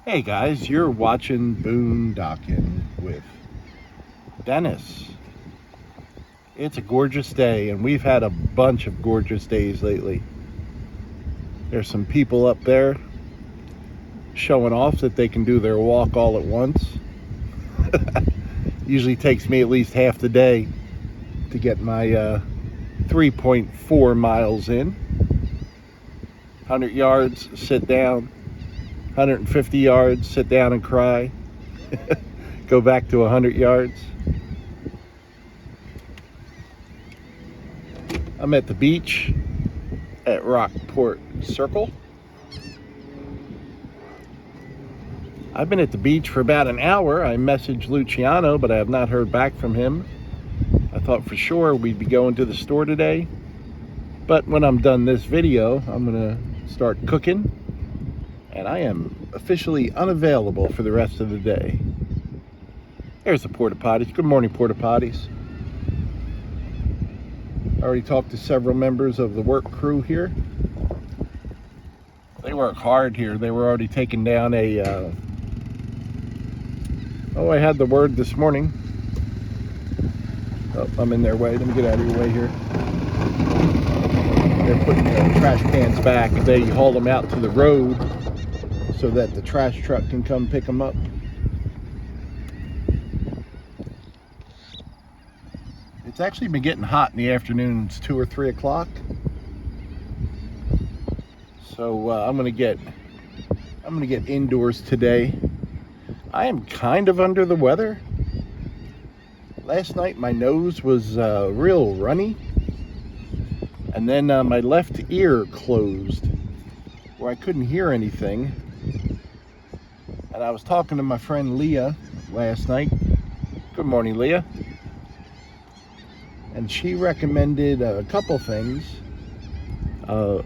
Hey guys, you're watching Boondocking with Dennis. It's a gorgeous day, and we've had a bunch of gorgeous days lately. There's some people up there showing off that they can do their walk all at once. Usually takes me at least half the day to get my 3.4 miles in. 100 yards, sit down. 150 yards, sit down and cry. Go back to 100 yards. I'm at the beach at Rockport Circle. I've been at the beach for about an hour. I messaged Luciano, but I have not heard back from him. I thought for sure we'd be going to the store today. But when I'm done this video, I'm gonna start cooking. And I am officially unavailable for the rest of the day. There's the porta potties. Good morning, porta potties. I already talked to several members of the work crew here. They work hard here. They were already taking down a I had the word this morning. Oh, I'm in their way. Let me get out of your way here. They're putting the trash cans back. They haul them out to the road so that the trash truck can come pick them up. It's actually been getting hot in the afternoons, 2 or 3 o'clock. So I'm gonna get indoors today. I am kind of under the weather. Last night my nose was real runny, and then my left ear closed where I couldn't hear anything. And I was talking to my friend Leah last night. Good morning, Leah. And she recommended a couple things.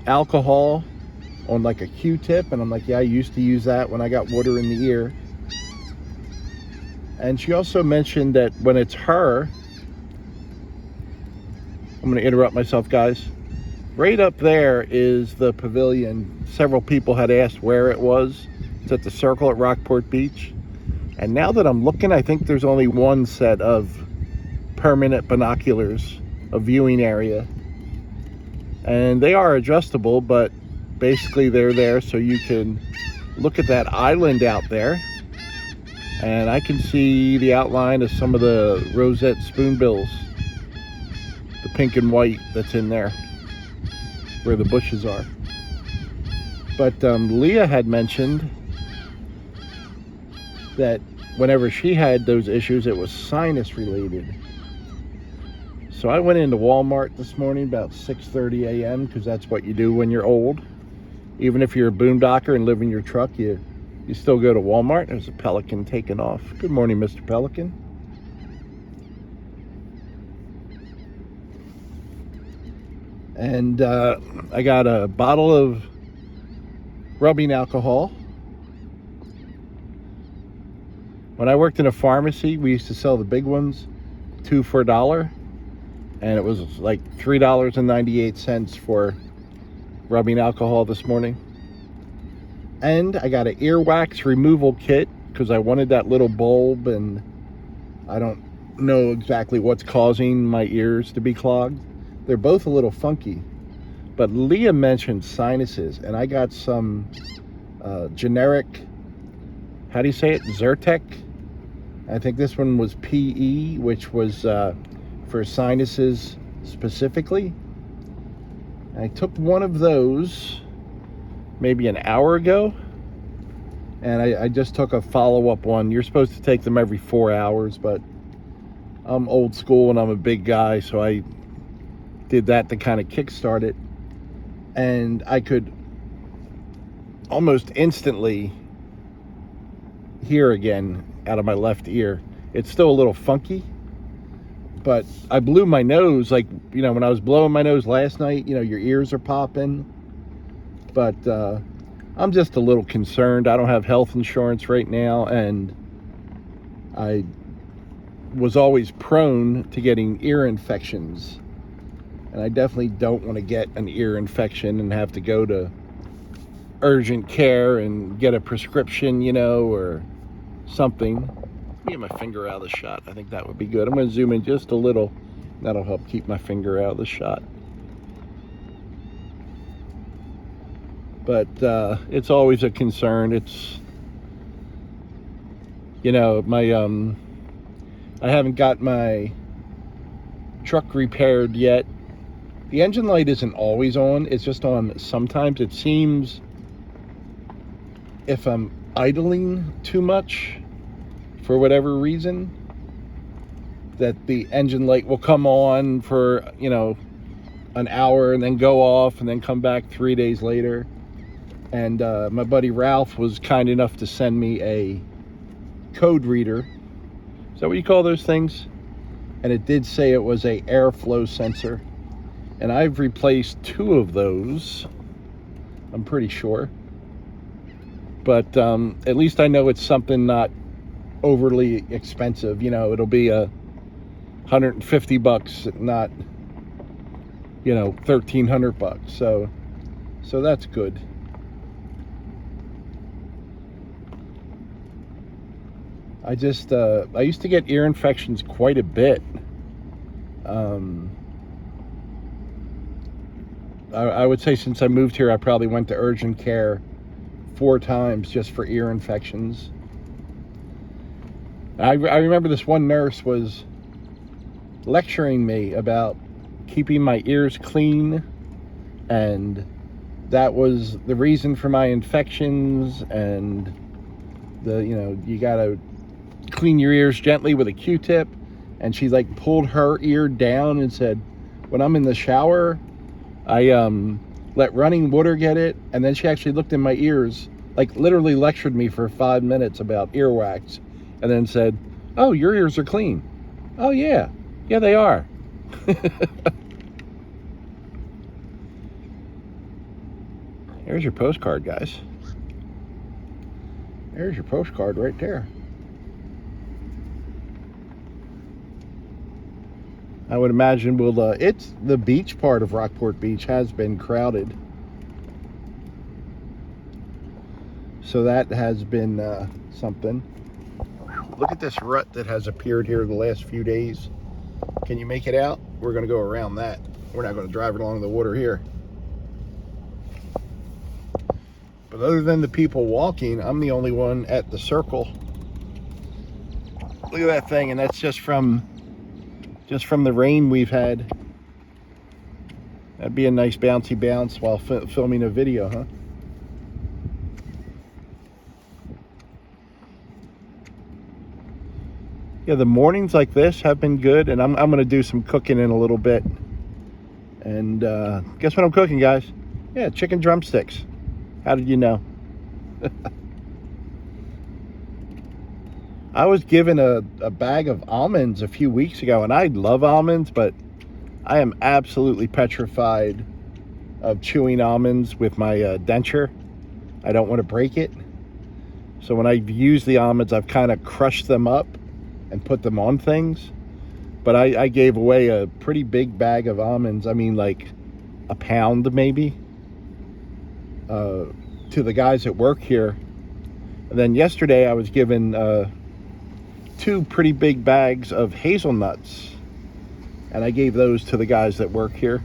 Alcohol on like a Q-tip. And I'm like, yeah, I used to use that when I got water in the ear. And she also mentioned that when it's her, I'm going to interrupt myself, guys. Right up there is the pavilion. Several people had asked where it was. It's at the Circle at Rockport Beach. And now that I'm looking, I think there's only one set of permanent binoculars, a viewing area. And they are adjustable, but basically they're there so you can look at that island out there. And I can see the outline of some of the rosette spoonbills, the pink and white that's in there where the bushes are. But Leah had mentioned that whenever she had those issues, it was sinus related. So I went into Walmart this morning about 6:30 a.m. because that's what you do when you're old. Even if you're a boondocker and live in your truck, you still go to Walmart. There's a pelican taking off. Good morning, Mr. Pelican. And I got a bottle of rubbing alcohol. When I worked in a pharmacy, we used to sell the big ones, 2 for $1, and it was like $3.98 for rubbing alcohol this morning. And I got an earwax removal kit because I wanted that little bulb, and I don't know exactly what's causing my ears to be clogged. They're both a little funky, but Leah mentioned sinuses, and I got some generic, how do you say it, Zyrtec? I think this one was PE, which was for sinuses specifically. I took one of those maybe an hour ago, and I just took a follow-up one. You're supposed to take them every 4 hours, but I'm old school and I'm a big guy, so I did that to kind of kickstart it. And I could almost instantly hear again out of my left ear. It's still a little funky, but I blew my nose, like, you know, when I was blowing my nose last night, you know, your ears are popping. But I'm just a little concerned. I don't have health insurance right now, and I was always prone to getting ear infections. And I definitely don't want to get an ear infection and have to go to urgent care and get a prescription, you know, or something. Let me get my finger out of the shot. I think that would be good. I'm going to zoom in just a little. That'll help keep my finger out of the shot. But it's always a concern. It's, you know, my I haven't got my truck repaired yet. The engine light isn't always on. It's just on sometimes. It seems if I'm idling too much for whatever reason, that the engine light will come on for, you know, an hour and then go off and then come back 3 days later. And my buddy Ralph was kind enough to send me a code reader. Is that what you call those things? And it did say it was a airflow sensor. And I've replaced 2 of those, I'm pretty sure. But at least I know it's something not overly expensive. You know, it'll be $150, not, you know, $1,300. So that's good. I just I used to get ear infections quite a bit. I would say since I moved here, I probably went to urgent care 4 times just for ear infections. I remember this one nurse was lecturing me about keeping my ears clean, and that was the reason for my infections, and you know, you gotta clean your ears gently with a Q-tip. And she like pulled her ear down and said, when I'm in the shower, I let running water get it. And then she actually looked in my ears, like literally lectured me for 5 minutes about earwax, and then said, oh, your ears are clean. Oh yeah, they are. There's your postcard, guys. There's your postcard right there. I would imagine it's the beach part of Rockport Beach has been crowded. So that has been something. Look at this rut that has appeared here the last few days. Can you make it out? We're going to go around that. We're not going to drive along the water here. But other than the people walking, I'm the only one at the circle. Look at that thing, and that's just from the rain we've had. That'd be a nice bouncy bounce while filming a video, huh? Yeah, the mornings like this have been good, and I'm going to do some cooking in a little bit. And guess what I'm cooking, guys? Yeah, chicken drumsticks. How did you know? I was given a bag of almonds a few weeks ago, and I love almonds, but I am absolutely petrified of chewing almonds with my denture. I don't want to break it. So when I've used the almonds, I've kind of crushed them up and put them on things. But I gave away a pretty big bag of almonds. I mean, like a pound maybe, to the guys at work here. And then yesterday I was given 2 pretty big bags of hazelnuts, and I gave those to the guys that work here.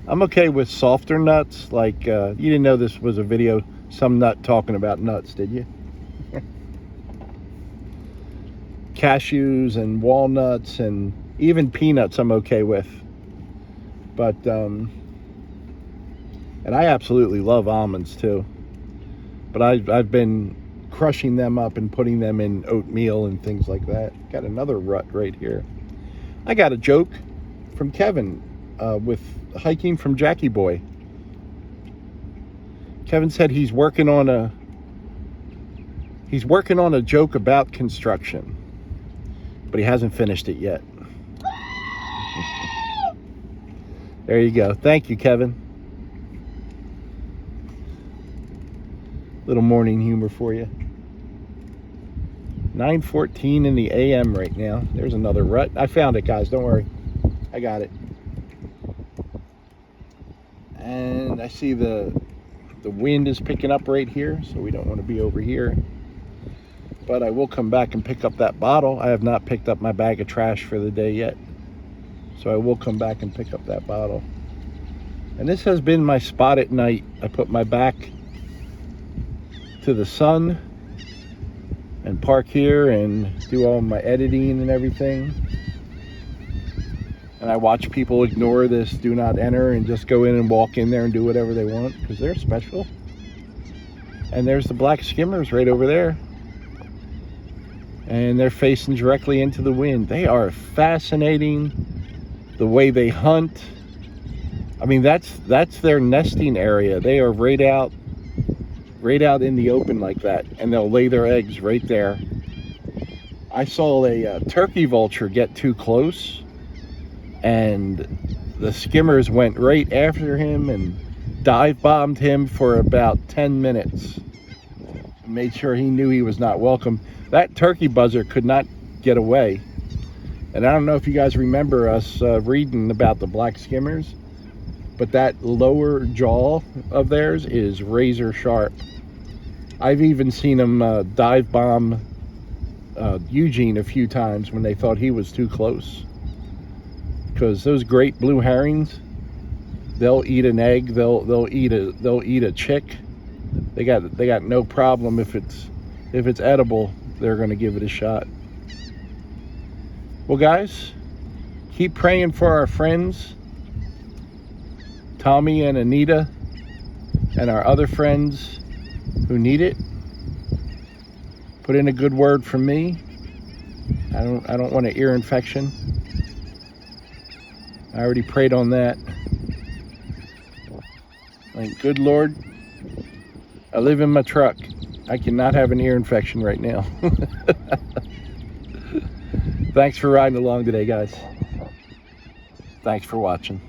I'm okay with softer nuts, like you didn't know this was a video, some nut talking about nuts, did you? Cashews and walnuts and even peanuts I'm okay with. But and I absolutely love almonds too, but I've been crushing them up and putting them in oatmeal and things like that. Got another rut right here. I got a joke from Kevin with hiking from Jackie Boy. Kevin said he's working on a joke about construction, but he hasn't finished it yet. There you go. Thank you, Kevin. Little morning humor for you. 9:14 in the AM right now. There's another rut. I found it, guys. Don't worry. I got it. And I see the The wind is picking up right here, so we don't want to be over here. But I will come back and pick up that bottle. I have not picked up my bag of trash for the day yet, so I will come back and pick up that bottle. And this has been my spot at night. I put my back to the sun and park here and do all my editing and everything. And I watch people ignore this do not enter and just go in and walk in there and do whatever they want, because they're special. And there's the black skimmers right over there. And they're facing directly into the wind. They are fascinating, the way they hunt. I mean, that's their nesting area. They are right out in the open like that, and they'll lay their eggs right there. I saw a turkey vulture get too close, and the skimmers went right after him and dive bombed him for about 10 minutes. Made sure he knew he was not welcome. That turkey buzzer could not get away. And I don't know if you guys remember us reading about the black skimmers, but that lower jaw of theirs is razor sharp. I've even seen them dive bomb Eugene a few times when they thought he was too close. Because those great blue herrings, they'll eat an egg, they'll eat a chick. They got no problem if it's edible. They're going to give it a shot. Well, guys, keep praying for our friends, Tommy and Anita, and our other friends who need it. Put in a good word from me. I don't want an ear infection. I already prayed on that. Like, good Lord, I live in my truck. I cannot have an ear infection right now. Thanks for riding along today, guys. Thanks for watching.